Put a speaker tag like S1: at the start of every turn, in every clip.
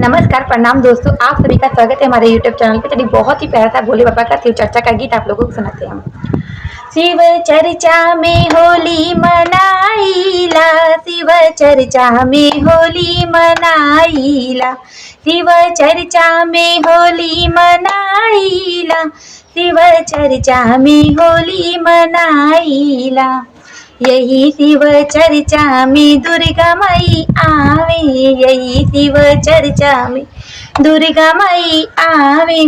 S1: नमस्कार, प्रणाम दोस्तों, आप सभी का स्वागत है हमारे यूट्यूब चैनल पे। चलिए बहुत ही प्यारा सा भोले बाबा का शिव चर्चा का गीत आप लोगों को सुनाते हैं हम। शिव चर्चा में होली मनाइला, शिव चर्चा में होली मनाइला, शिव चर्चा में होली मनाइला, शिव चर्चा में होली मनाइला। यही शिव चर्चा में दुर्गा माई आवे, यही शिव चर्चा में दुर्गा माई आवे,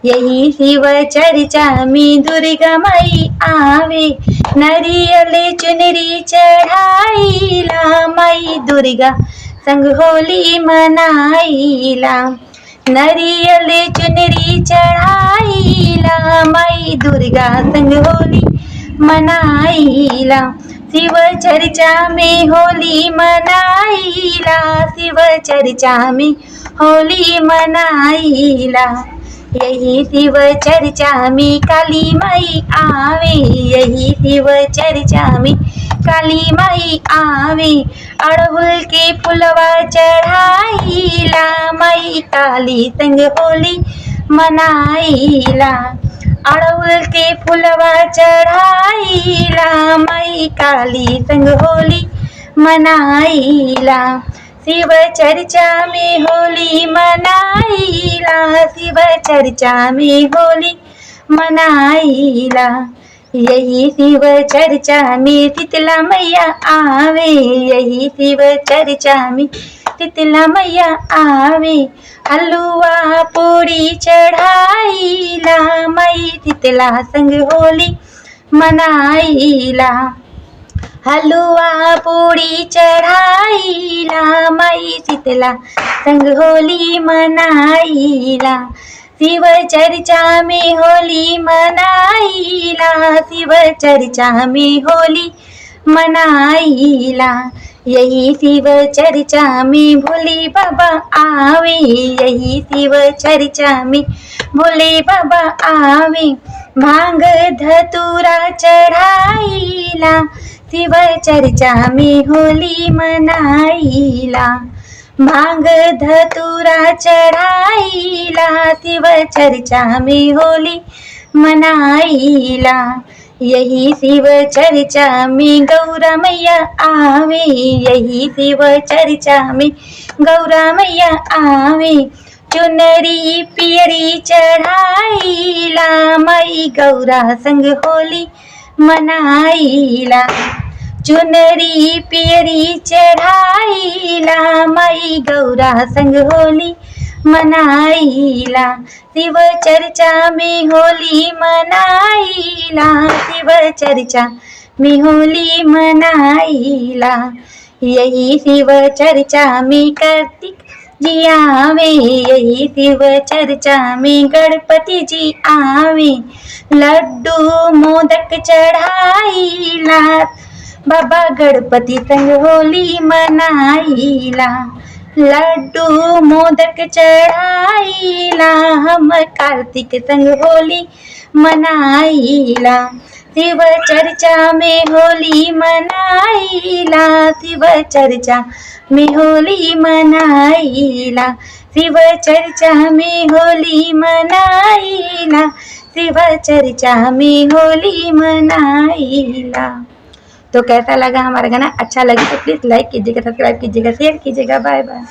S1: यही शिव चर्चा में दुर्गा माई आवे। नरियल चुनरी चढ़ाईला, माई दुर्गा संग होली मनाइला। नरियल चुनरी चढ़ाईला, माई दुर्गा संग होली मनाइला। शिव चर्चा में होली मनाइला, शिव चर्चा में होली मनाइला। यही शिव चर्चा में काली माई आवे, यही शिव चर्चा में काली माई आवे। अड़हुल के फुलवा चढ़ाइला, माई काली संग होली मनाइला। अड़हुल के फुलवा चढ़ाइला, माई काली संग होली मनाइला। शिव चर्चा में होली मनाइला, शिव चर्चा में होली मनाइला। यही शिव चर्चा में शीतला मैया आवे, यही शिव चर्चा में शीतला मैया आवे। हलवा पूरी चढ़ाइला, माई शीतला संग होली मनाइला। हलवा पूरी चढ़ाइला, माई शीतला संग होली मनाइला। शिव चर्चा में होली मनाइला, शिव चर्चा में होली मनाइला। यही शिव चर्चा में भोले बाबा आवे, यही शिव चर्चा में भोले बाबा आवे। भांग धतूरा चढ़ाइला, शिव चर्चा में होली मनाइला। भांग धतूरा चढ़ाइला, शिव चर्चा में होली मनाइला। यही शिव चर्चा में गौरा मैया आवे, यही शिव चर्चा में गौरा मैया आवे। चुनरी पियरी चढ़ाइला, माई गौरा संग होली मनाइला। चुनरी पियरी चढ़ाइला, माई गौरा संग होली मनाइला। शिव चर्चा में होली मनाइला, शिव चर्चा में होली मनाइला। यही शिव चर्चा में कार्तिक जी आवे, यही शिव चर्चा में गणपति जी आवे। लड्डू मोदक चढ़ाइला, बाबा गणपति संग होली मनाइला। लड्डू मोदक चढ़ाइला, हम कार्तिक संग होली मनाइला। शिव चर्चा में होली मनाइला, शिव चर्चा में होली मनाइला। शिव चर्चा में होली मनाइला, शिव चर्चा में होली मनाइला। तो कैसा लगा हमारा गाना? अच्छा लगे तो प्लीज़ लाइक कीजिएगा, सब्सक्राइब कीजिएगा, शेयर कीजिएगा। Bye bye.